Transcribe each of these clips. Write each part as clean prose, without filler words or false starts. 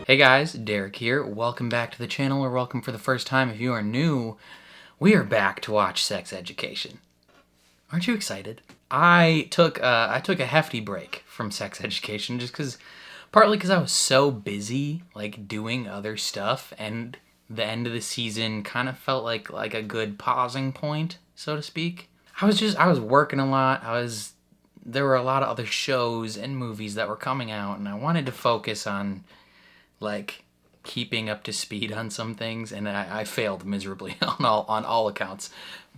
Hey guys, Derek here. Welcome back to the channel, or welcome for the first time if you are new. We are back to watch Sex Education. Aren't you excited? I took a hefty break from Sex Education partly because I was so busy doing other stuff, and the end of the season kind of felt like a good pausing point, so to speak. I was working a lot. There were a lot of other shows and movies that were coming out, and I wanted to focus on keeping up to speed on some things, and I failed miserably on all accounts.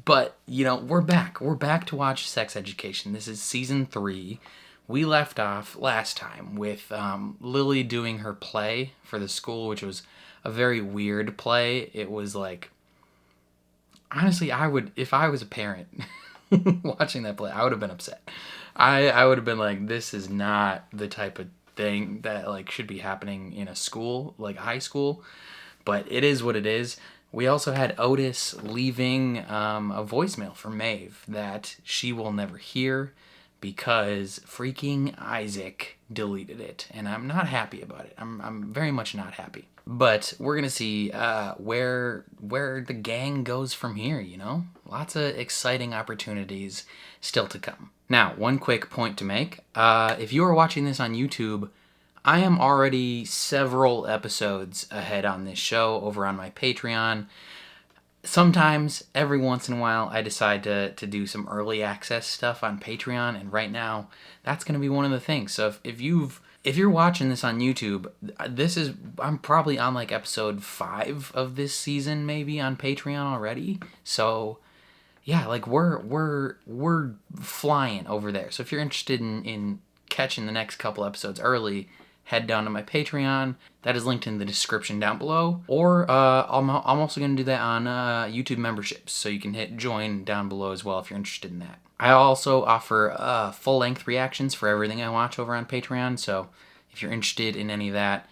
But we're back. We're back to watch Sex Education. This is season 3. We left off last time with Lily doing her play for the school, which was a very weird play. It was honestly, if I was a parent watching that play, I would have been upset. I would have been like, this is not the type of thing that should be happening in a school, high school, but it is what it is. We also had Otis leaving a voicemail for Maeve that she will never hear because freaking Isaac deleted it, and I'm not happy about it. I'm very much not happy. But we're gonna see where the gang goes from here. Lots of exciting opportunities still to come. Now, one quick point to make. If you are watching this on YouTube, I am already several episodes ahead on this show over on my Patreon. Sometimes, every once in a while, I decide to do some early access stuff on Patreon, and right now, that's going to be one of the things. So if you're watching this on YouTube, I'm probably on episode 5 of this season, maybe on Patreon already. So yeah, we're flying over there. So if you're interested in catching the next couple episodes early, head down to my Patreon. That is linked in the description down below. Or I'm also going to do that on YouTube memberships, so you can hit join down below as well if you're interested in that. I also offer full-length reactions for everything I watch over on Patreon, so if you're interested in any of that,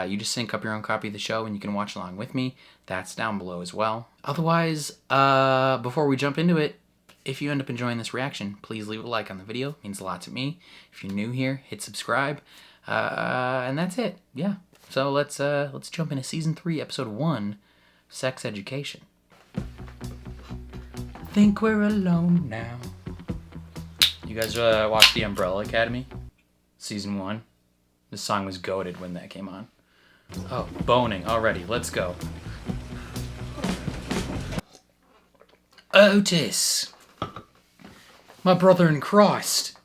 you just sync up your own copy of the show and you can watch along with me. That's down below as well. Otherwise, before we jump into it, if you end up enjoying this reaction, please leave a like on the video. It means a lot to me. If you're new here, hit subscribe. And that's it. Yeah. So let's jump into season 3, episode 1, Sex Education. Think we're alone now. You guys watched The Umbrella Academy? Season 1? This song was goated when that came on. Oh, boning already. Let's go. Otis! My brother in Christ!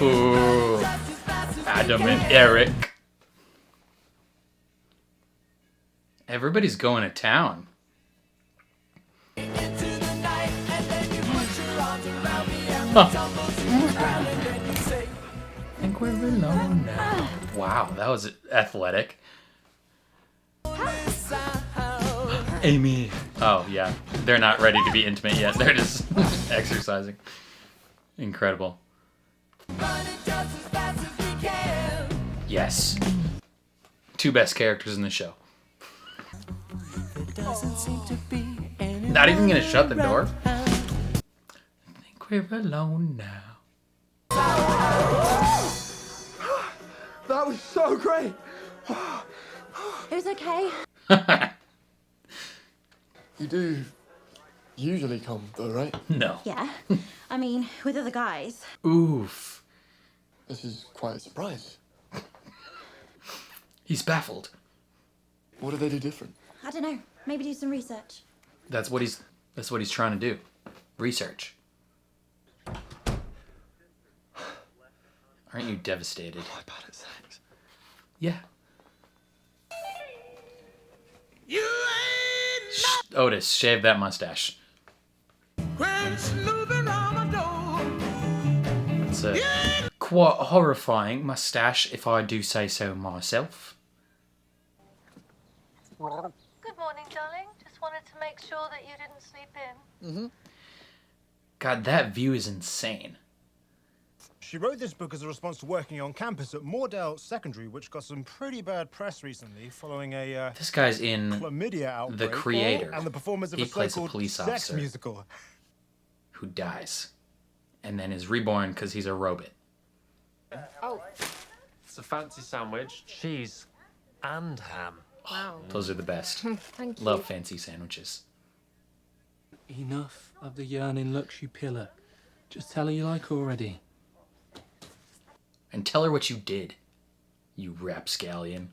Ooh. Adam and Eric. Everybody's going to town. Think we're alone now. Wow, that was athletic. Amy. Oh, yeah. They're not ready to be intimate yet. They're just exercising. Incredible. Yes. 2 best characters in the show. Not even gonna shut the door. I think we're alone now. That was so great. It was okay. You do usually come, though, right? No. Yeah. I mean, with other guys. Oof. This is quite a surprise. He's baffled. What do they do different? I don't know. Maybe do some research. That's what he's trying to do. Research. Aren't you devastated? I'm bad at sex. Yeah. Otis, shave that mustache. It's a quite horrifying mustache, if I do say so myself. Good morning, darling. Just wanted to make sure that you didn't sleep in. God, that view is insane. She wrote this book as a response to working on campus at Moordale Secondary, which got some pretty bad press recently following a This guy's in chlamydia outbreak. The Creator. And the performance of He a plays a so-called police sex officer musical. who dies and then is reborn because he's a robot. Oh, It's a fancy sandwich, cheese and ham. Wow. Those are the best. Thank you. Love fancy sandwiches. Enough of the yearning luxury pillar. Just tell her you like her already. And tell her what you did, you rapscallion.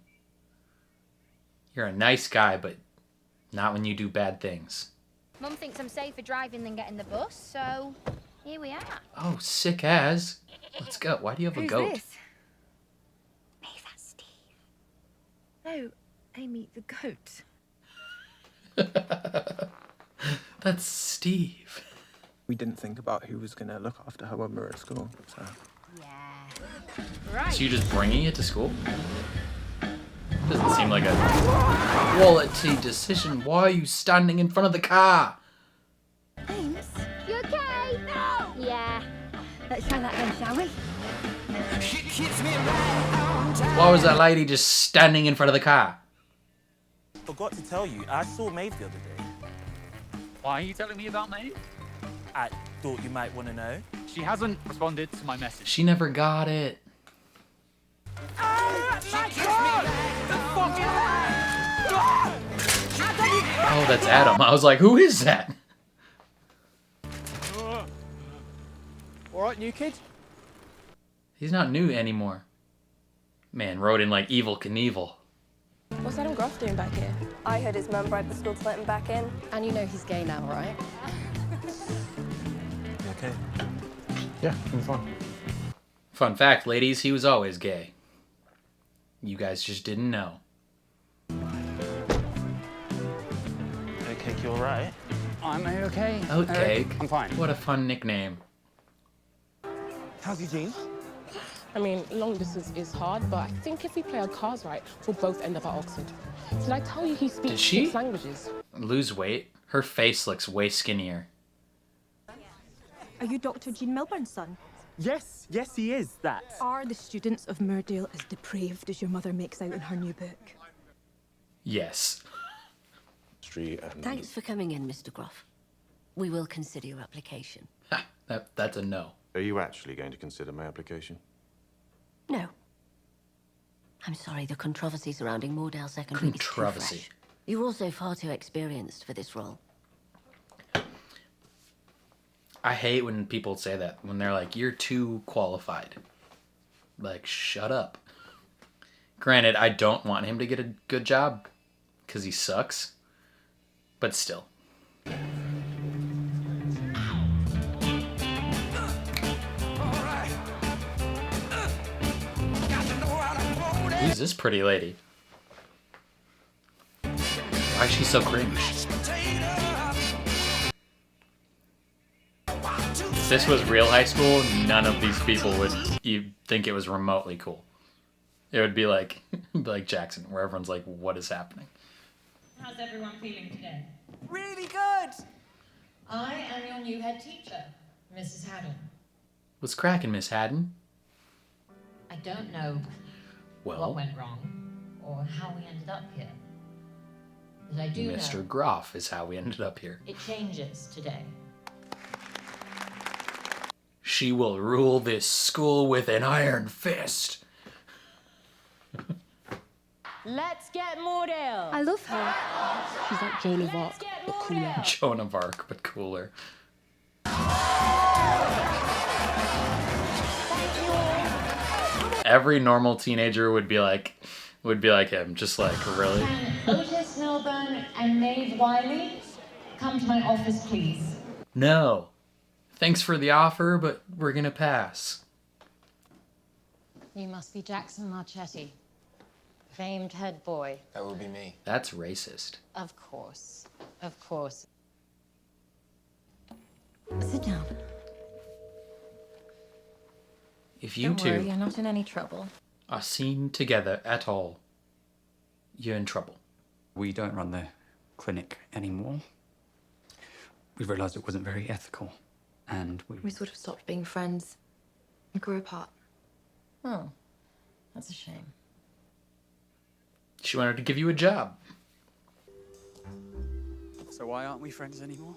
You're a nice guy, but not when you do bad things. Mum thinks I'm safer driving than getting the bus, so here we are. Oh, sick as. Let's go. Why do you have a Who's goat? this? Maybe that's Steve. No, Amy, the goat. That's Steve. We didn't think about who was going to look after her when we were at school, so... Yeah. Right. So you're just bringing it to school? Doesn't seem like a quality decision. Why are you standing in front of the car? Ames, You okay? No! Yeah. let's try that again, shall we? Why was that lady just standing in front of the car? Forgot to tell you, I saw Maeve the other day. Why are you telling me about Maeve? I thought you might want to know. She hasn't responded to my message. She never got it. Oh, that's Adam. I was like, who is that? Alright, new kid? He's not new anymore. Man, wrote in like Evil Knievel. What's Adam Groff doing back here? I heard his mum bribed the school to let him back in. And you know he's gay now, right? You okay? Yeah, I'm fine. Fun fact, ladies, he was always gay. You guys just didn't know. Okay, you alright? I'm okay. Okay. I'm fine. What a fun nickname. How's Eugene? I mean, long distance is hard, but I think if we play our cards right, we'll both end up at Oxford. Did I tell you he speaks Did she? 6 languages? Lose weight? Her face looks way skinnier. Are you Dr. Jean Milburn's son? Yes, he is, that. Are the students of Moordale as depraved as your mother makes out in her new book? Yes. Thanks for coming in, Mr. Groff. We will consider your application. Ha, that's a no. Are you actually going to consider my application? No. I'm sorry, the controversy surrounding Moordale Secondary is too Controversy. fresh. You're also far too experienced for this role. I hate when people say that. When they're like, you're too qualified. Like, shut up. Granted, I don't want him to get a good job. Because he sucks. But still. Who's this pretty lady? Why is she so cringe? If this was real high school, none of these people would think it was remotely cool. It would be like Jackson, where everyone's like, what is happening? How's everyone feeling today? Really good! I am your new head teacher, Mrs. Haddon. What's cracking, Miss Haddon? I don't know Well, what went wrong or how we ended up here. But I do Mr. know Groff is how we ended up here. it changes today. She will rule this school with an iron fist. Let's get Moordale! I love her. She's like Joan of Arc, but cooler. Joan of Arc, but cooler. Every normal teenager would be like him, just like, really? Can Otis Milburn and Maeve Wiley come to my office, please? No. Thanks for the offer, but we're gonna pass. You must be Jackson Marchetti, famed head boy. That would be me. That's racist. Of course. Of course. Sit down. If you Don't two worry, you're not in any trouble. are seen together at all, you're in trouble. We don't run the clinic anymore. We realised it wasn't very ethical, and We sort of stopped being friends and grew apart. Oh, that's a shame. She wanted to give you a job. So why aren't we friends anymore?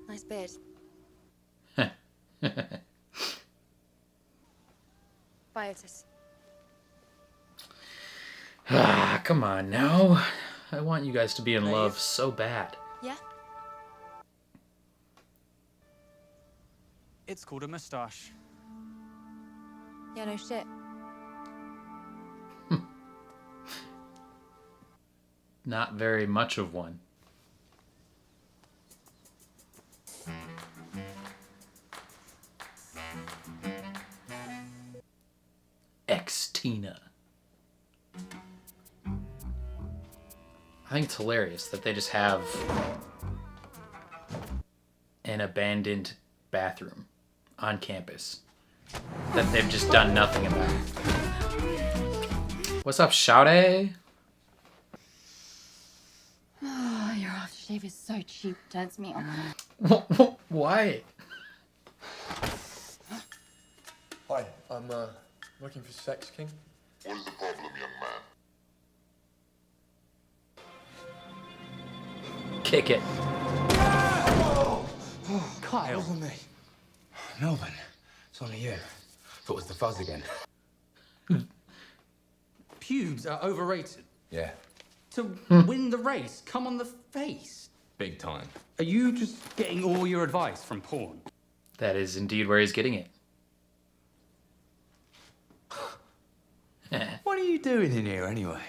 Nice beard. Bye, Otis. Ah, come on now. I want you guys to be in love so bad. Yeah? It's called a moustache. Yeah, no shit. Not very much of one. Ex-Tina. I think it's hilarious that they just have an abandoned bathroom on campus that they've just done nothing about. What's up, Shouty? Oh, your aftershave is so cheap, turns me on. Why? Hi, I'm looking for Sex King. What is the problem, young man? Kick it. Kyle. It wasn't me. Melbourne, it's only you. Thought it was the fuzz again. Pubes are overrated. Yeah, To win the race, come on the face. big time. Are you just getting all your advice from porn? That is indeed where he's getting it. What are you doing in here anyway?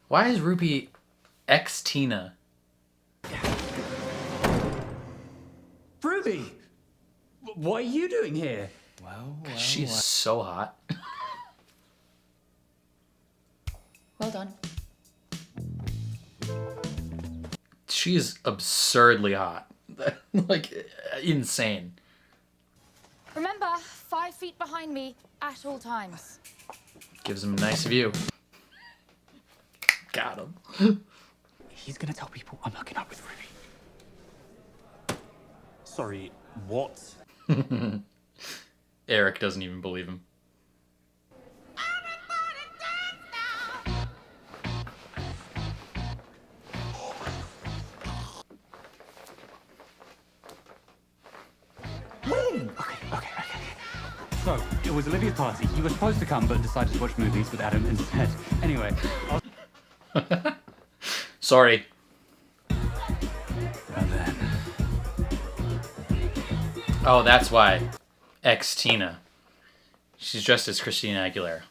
Why is Ruby ex-Tina? Ruby! What are you doing here? Well, she's so hot. Well done. She is absurdly hot. Like, insane. Remember, 5 feet behind me at all times. Gives him a nice view. Got him. He's gonna tell people I'm hooking up with Ruby. Sorry, what? Eric doesn't even believe him. Okay. So, it was Olivia's party. You were supposed to come, but decided to watch movies with Adam instead. Anyway, Sorry. and then... Oh, that's why. Ex-Tina. She's dressed as Christina Aguilera.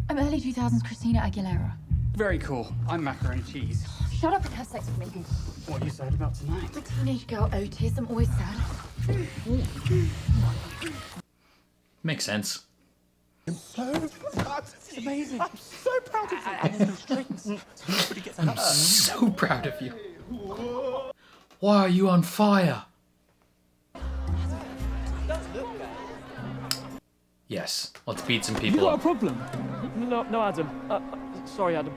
I'm early 2000s Christina Aguilera. Very cool. I'm macaroni and cheese. Shut up and have sex with me. What are you sad about tonight? I'm a teenage girl, Otis. I'm always sad. Makes sense. It's amazing. I'm so proud of you. And there's no strings. Nobody gets I'm so proud of you. Why are you on fire? Yes, let's beat some You people got a up. problem? No, Adam. Sorry, Adam.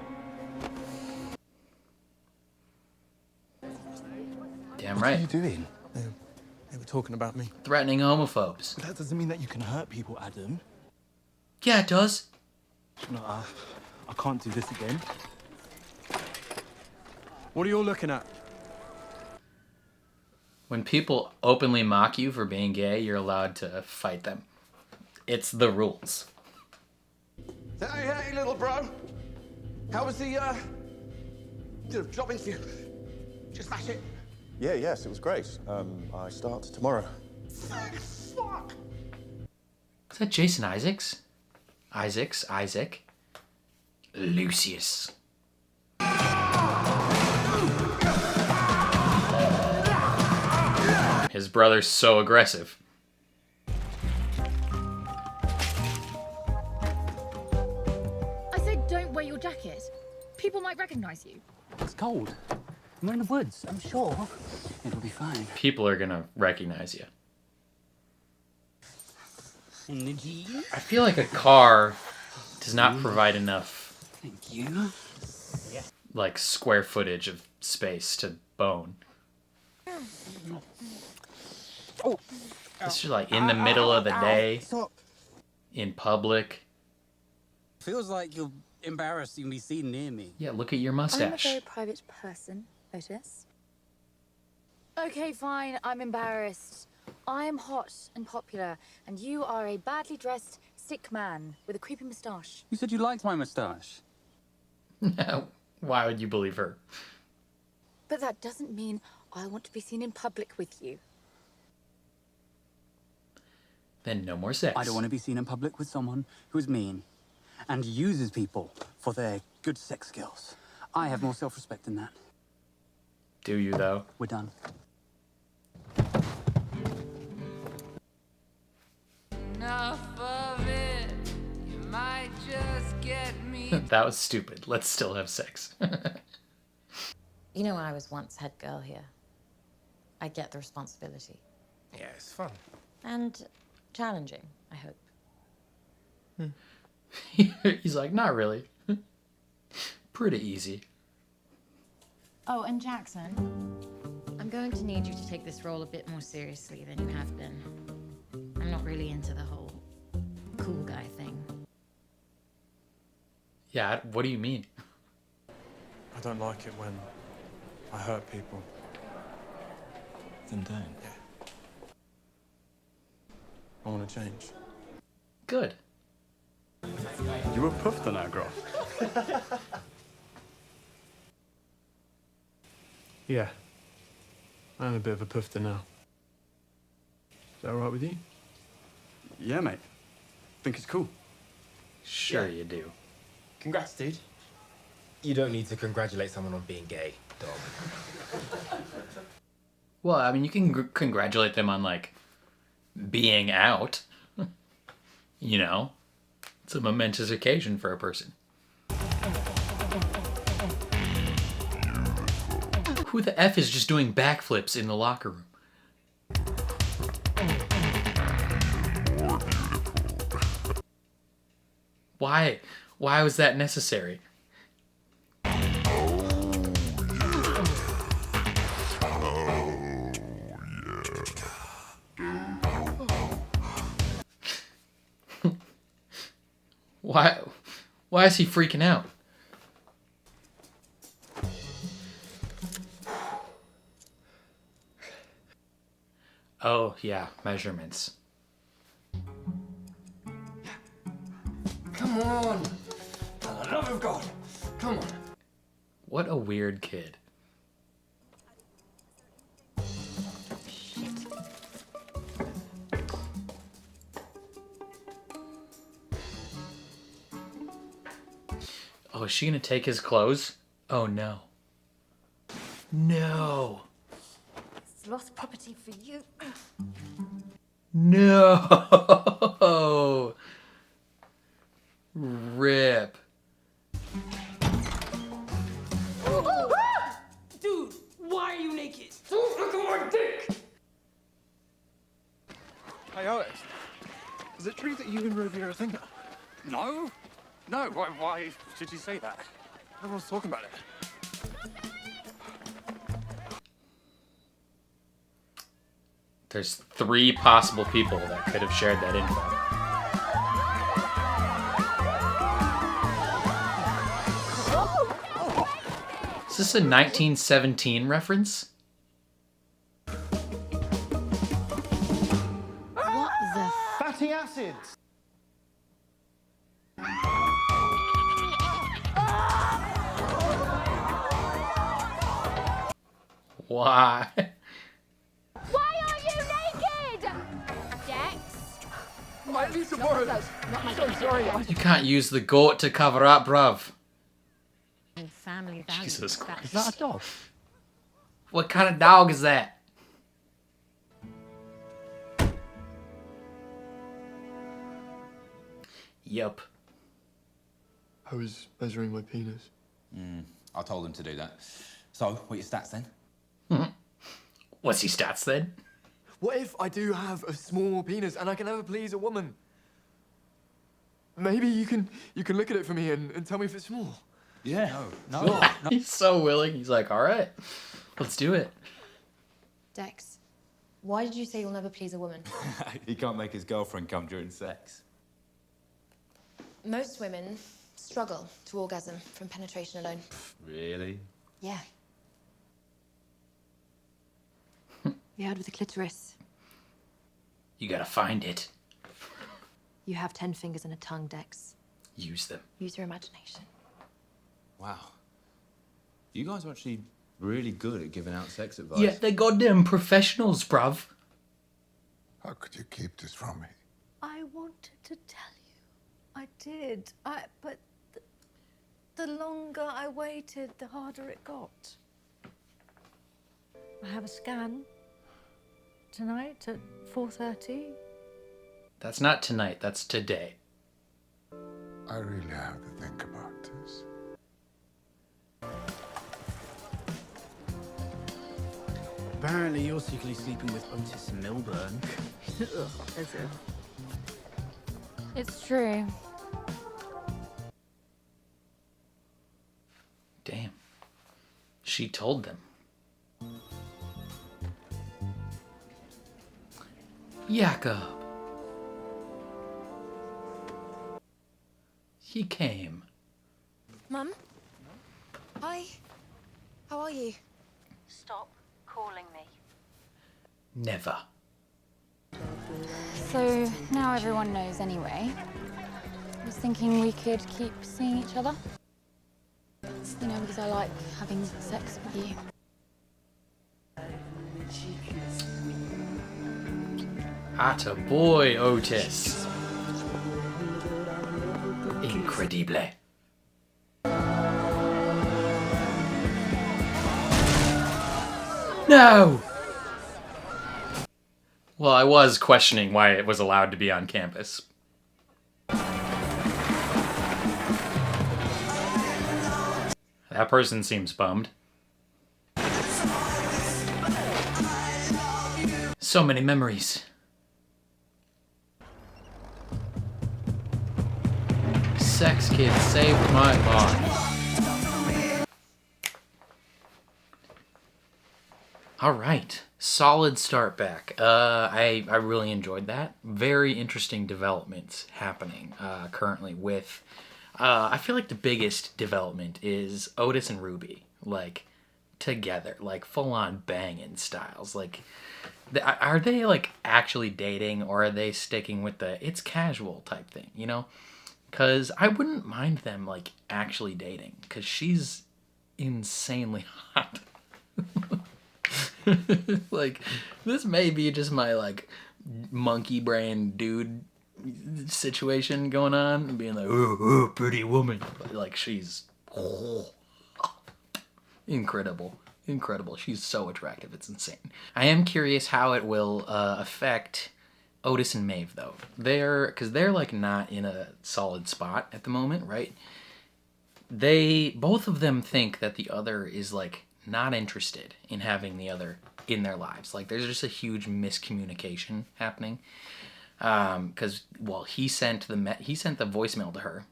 Damn What right. are you doing? They were talking about me. Threatening homophobes. But that doesn't mean that you can hurt people, Adam. Yeah, it does. No, I can't do this again. What are you all looking at? When people openly mock you for being gay, you're allowed to fight them. It's the rules. Hey, little bro. How was the job interview? Did you smash it? Yeah, yes, it was great. I start tomorrow. Fuck! Is that Jason Isaacs? Isaac? Lucius. His brother's so aggressive. I said don't wear your jacket. People might recognize you. It's cold. We're in the woods. I'm sure it'll be fine. People are gonna recognize you. Energy. I feel like a car does not provide enough, Thank you. like, square footage of space to bone. Oh. This is like in the middle of the day, Stop. in public. Feels like you're embarrassed you can be seen near me. Yeah, look at your I'm a mustache. very private person, Otis. Okay, fine. I'm embarrassed. I am hot and popular, and you are a badly dressed, sick man with a creepy moustache. You said you liked my moustache. Why would you believe her? But that doesn't mean I want to be seen in public with you. Then no more sex. I don't want to be seen in public with someone who's mean and uses people for their good sex skills. I have more self-respect than that. Do you, though? We're done. Enough of it. You might just get me. That was stupid. Let's still have sex. You know, I was once head girl here. I get the responsibility. Yeah, it's fun. And challenging, I hope. He's like, not really. Pretty easy. Oh, and Jackson, I'm going to need you to take this role a bit more seriously than you have been. I'm not really into the whole cool guy thing. Yeah, what do you mean? I don't like it when I hurt people. Then don't. Yeah. I want to change. Good. You were puffed on that graph. Yeah. I'm a bit of a puffer now. Is that alright with you? Yeah, mate. Think it's cool. Sure you do. Congrats, dude. You don't need to congratulate someone on being gay, dog. Well, I mean, you can congratulate them on, like, being out. You know? It's a momentous occasion for a person. Who the F is just doing backflips in the locker room? Why? Why was that necessary? Why is he freaking out? Oh, yeah, measurements. Come on! For the love of God! Come on! What a weird kid. Oh, is she gonna take his clothes? Oh, no. No. It's lost property for you. No. Rip. Dude, why are you naked? Don't look at my dick! Hey, Alex. Is it true that you and Ruby are a thing? No. No, why did you say that? Everyone's talking about it. There's 3 possible people that could have shared that info. Is this a 1917 reference? What the Fatty acids! Why? Why are you naked? Dex? My little boy! I'm so sorry. You can't use the goat to cover up, bruv. And family values. Jesus Christ. Is that a dog? What kind of dog is that? Yup. I was measuring my penis. I told him to do that. So, what are your stats then? What's his stats then? What if I do have a small penis and I can never please a woman? Maybe you can look at it for me and tell me if it's small. Yeah. No. He's so willing. He's like, all right, let's do it. Dex, why did you say you'll never please a woman? He can't make his girlfriend come during sex. Most women struggle to orgasm from penetration alone. Really? Yeah. We had with the clitoris. You gotta find it. You have 10 fingers and a tongue, Dex. Use them. Use your imagination. Wow. You guys are actually really good at giving out sex advice. Yeah, they're goddamn professionals, bruv. How could you keep this from me? I wanted to tell you. I did. But the longer I waited, the harder it got. I have a scan tonight at 4:30. That's not tonight, that's today. I really have to think about this. Apparently you're secretly sleeping with Otis Milburn. Ugh, as if. It's true. Damn. She told them. Jakob. He came. Mum? Hi. How are you? Stop calling me. Never. So now everyone knows anyway. I was thinking we could keep seeing each other. You know, because I like having sex with you. Atta boy, Otis. Incredible. No! Well, I was questioning why it was allowed to be on campus. That person seems bummed. So many memories. Sex kid saved my life. All right, solid start back. I really enjoyed that. Very interesting developments happening currently with. I feel like the biggest development is Otis and Ruby, like together, like full on banging styles. Like, are they like actually dating, or are they sticking with the it's casual type thing? You know, because I wouldn't mind them like actually dating, because she's insanely hot. Like, this may be just my like monkey brain dude situation going on, being like, oh, pretty woman, but like she's incredible. She's so attractive, it's insane. I am curious how it will affect Otis and Maeve though. Because they're like not in a solid spot at the moment, right? Both of them think that the other is like not interested in having the other in their lives. Like, there's just a huge miscommunication happening. Because he sent the voicemail to her,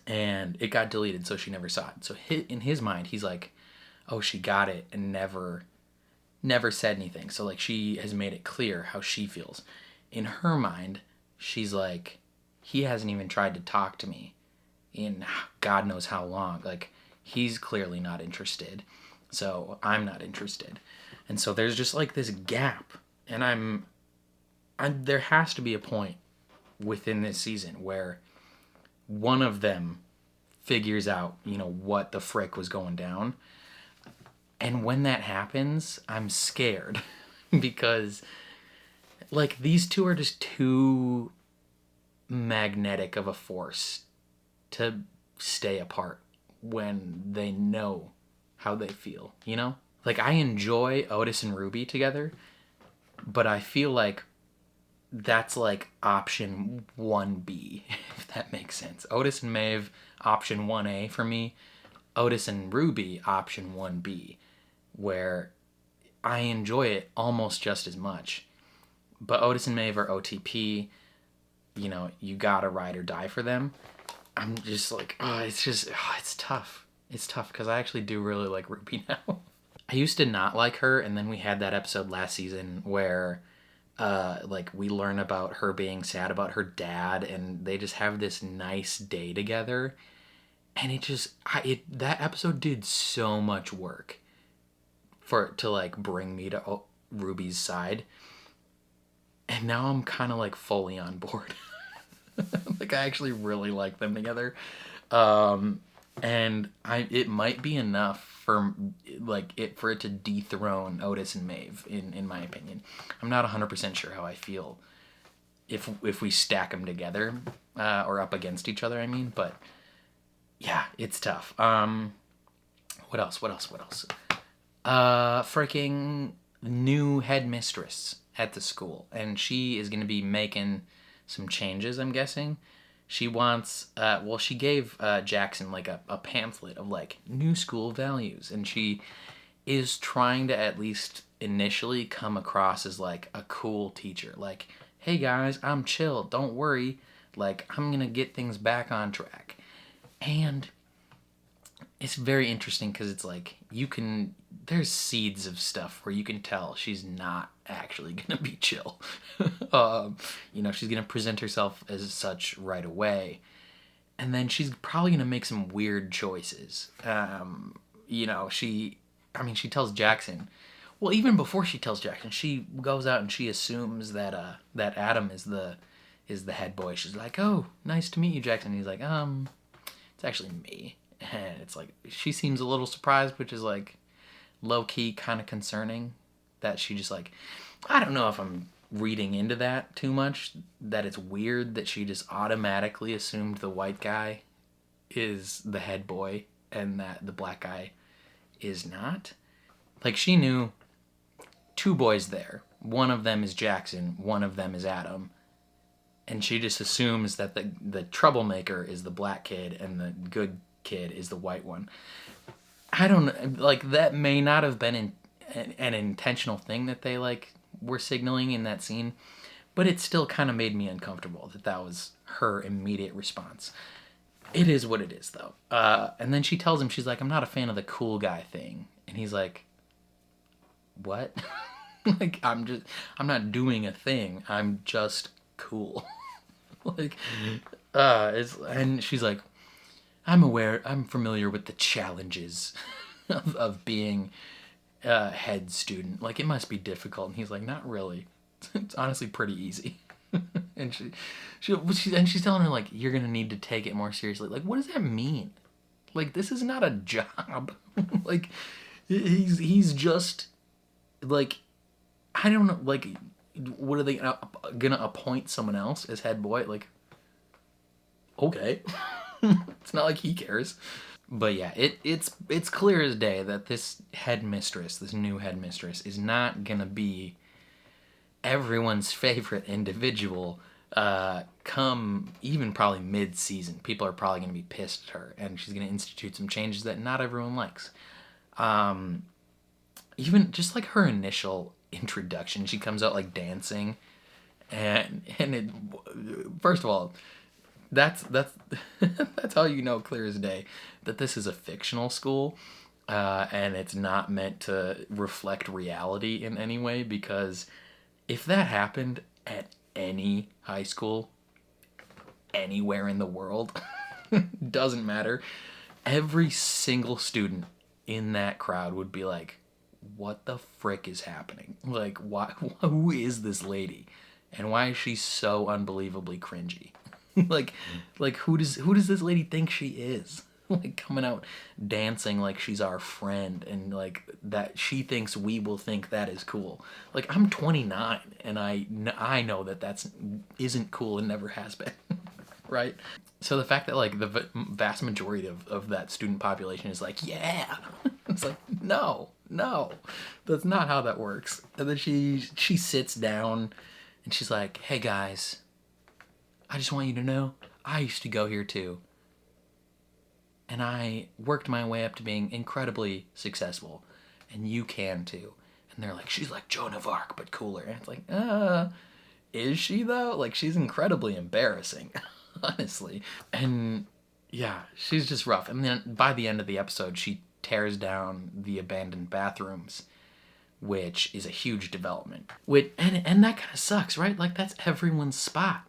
and it got deleted, so she never saw it. So in his mind, he's like, "Oh, she got it and never said anything." So like, she has made it clear how she feels. In her mind, she's like, he hasn't even tried to talk to me in God knows how long. Like, he's clearly not interested, so I'm not interested. And so there's just like this gap, and there has to be a point within this season where one of them figures out, what the frick was going down. And when that happens, I'm scared because like, these two are just too magnetic of a force to stay apart when they know how they feel, Like, I enjoy Otis and Ruby together, but I feel like that's like option 1B, if that makes sense. Otis and Maeve, option 1A for me. Otis and Ruby, option 1B, where I enjoy it almost just as much. But Otis and Maeve are OTP. You gotta ride or die for them. I'm just like, it's tough. It's tough because I actually do really like Ruby now. I used to not like her, and then we had that episode last season where we learn about her being sad about her dad, and they just have this nice day together. And that episode did so much work to like bring me to Ruby's side. And now I'm kind of like fully on board. Like I actually really like them together. And it might be enough for for it to dethrone Otis and Maeve in my opinion. I'm not 100% sure how I feel if we stack them together or up against each other, I mean, but yeah, it's tough. What else? Freaking new headmistress at the school, and she is going to be making some changes, I'm guessing. She wants, she gave Jackson like a pamphlet of like new school values, and she is trying to at least initially come across as like a cool teacher. Like, hey guys, I'm chill, don't worry, like I'm gonna get things back on track. And it's very interesting because it's like there's seeds of stuff where you can tell she's not actually gonna be chill. She's gonna present herself as such right away, and then she's probably gonna make some weird choices. She tells Jackson. Well, even before she tells Jackson, she goes out and she assumes that Adam is the head boy. She's like, "Oh, nice to meet you, Jackson." And he's like, it's actually me." And it's like she seems a little surprised, which is like low key kind of concerning that she just like, I don't know if I'm reading into that too much, that it's weird that she just automatically assumed the white guy is the head boy and that the black guy is not. Like she knew two boys there. One of them is Jackson, one of them is Adam. And she just assumes that the troublemaker is the black kid and the good kid is the white one. I don't like that may not have been an intentional thing that they like were signaling in that scene, but it still kind of made me uncomfortable that was her immediate response. It is what it is though. And then she tells him, she's like, "I'm not a fan of the cool guy thing," and he's like, "What?" Like I'm not doing a thing. I'm just cool. Like, and she's like, I'm familiar with the challenges of being a head student. Like, it must be difficult. And he's like, not really. It's honestly pretty easy. And she's telling her, like, you're going to need to take it more seriously. Like, what does that mean? Like, this is not a job. Like, he's just, like, I don't know, like, what are they going to appoint someone else as head boy? Like, okay. It's not like he cares. But yeah, it's clear as day that this new headmistress, is not gonna be everyone's favorite individual. Come even probably mid-season, people are probably gonna be pissed at her, and she's gonna institute some changes that not everyone likes. Even just like her initial introduction, she comes out like dancing, and it, first of all, that's that's how you know clear as day that this is a fictional school, and it's not meant to reflect reality in any way, because if that happened at any high school anywhere in the world, doesn't matter, every single student in that crowd would be like, what the frick is happening? Like, who is this lady, and why is she so unbelievably cringy? like who does this lady think she is? Like, coming out dancing like she's our friend, and like that she thinks we will think that is cool. Like, I'm 29 and I know that isn't cool and never has been. Right? So the fact that like the vast majority of that student population is like, yeah, it's like, no, that's not how that works. And then she sits down and she's like, hey guys, I just want you to know, I used to go here too. And I worked my way up to being incredibly successful. And you can too. And they're like, she's like Joan of Arc, but cooler. And it's like, is she though? Like, she's incredibly embarrassing, honestly. And yeah, she's just rough. And then by the end of the episode, she tears down the abandoned bathrooms, which is a huge development. And that kind of sucks, right? Like, that's everyone's spot.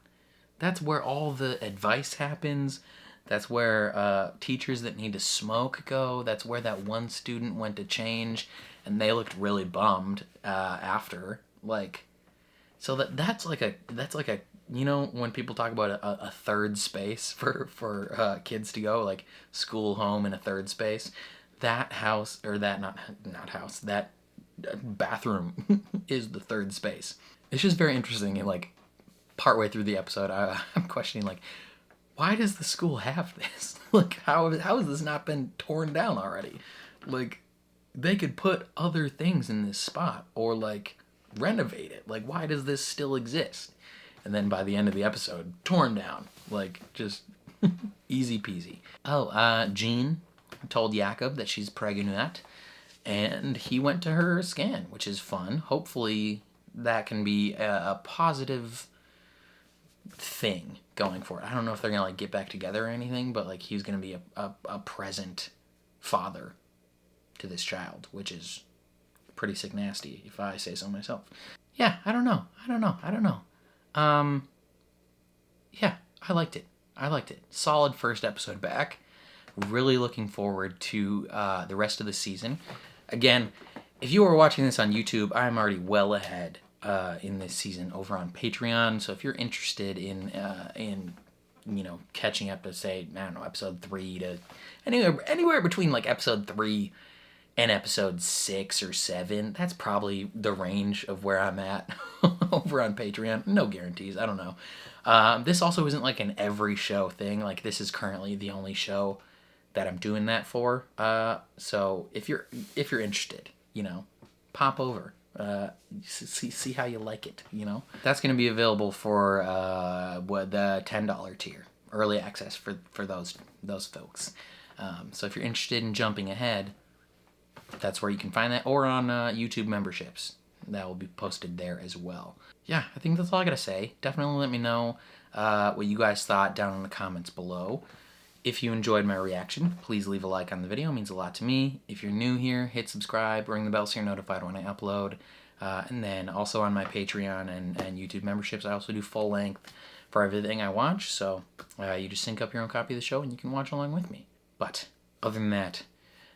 That's where all the advice happens. That's where teachers that need to smoke go. That's where that one student went to change, and they looked really bummed after. Like, So that's like a you know, when people talk about a third space for kids to go, like school, home, and a third space, that house, or that not house, that bathroom is the third space. It's just very interesting. And like partway through the episode, I'm questioning like, why does the school have this? Like how has this not been torn down already? Like they could put other things in this spot or like renovate it. Like why does this still exist? And then by the end of the episode, torn down. Like just easy peasy. Oh, Jean told Jakob that she's pregnant, and he went to her scan, which is fun. Hopefully that can be a positive thing going forward. I don't know if they're gonna like get back together or anything, but like he's gonna be a present father to this child, which is pretty sick nasty if I say so myself. Yeah, I don't know. Yeah, I liked it. Solid first episode back. Really looking forward to the rest of the season. Again, if you are watching this on YouTube, I'm already well ahead in this season over on Patreon. So if you're interested in you know, catching up to say, I don't know, episode 3 to anywhere between like episode 3 and episode 6 or 7, that's probably the range of where I'm at over on Patreon. No guarantees, I don't know. This also isn't like an every show thing. Like this is currently the only show that I'm doing that for. So if you're interested, you know, pop over. See how you like it, you know. That's going to be available for the $10 tier, early access for those folks. So if you're interested in jumping ahead, that's where you can find that, or on YouTube memberships. That will be posted there as well. Yeah, I think that's all I gotta say. Definitely let me know what you guys thought down in the comments below. If you enjoyed my reaction, please leave a like on the video. It means a lot to me. If you're new here, hit subscribe, ring the bell so you're notified when I upload. And then also on my Patreon and YouTube memberships, I also do full length for everything I watch. So you just sync up your own copy of the show and you can watch along with me. But other than that,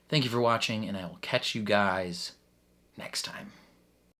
thank you for watching, and I will catch you guys next time.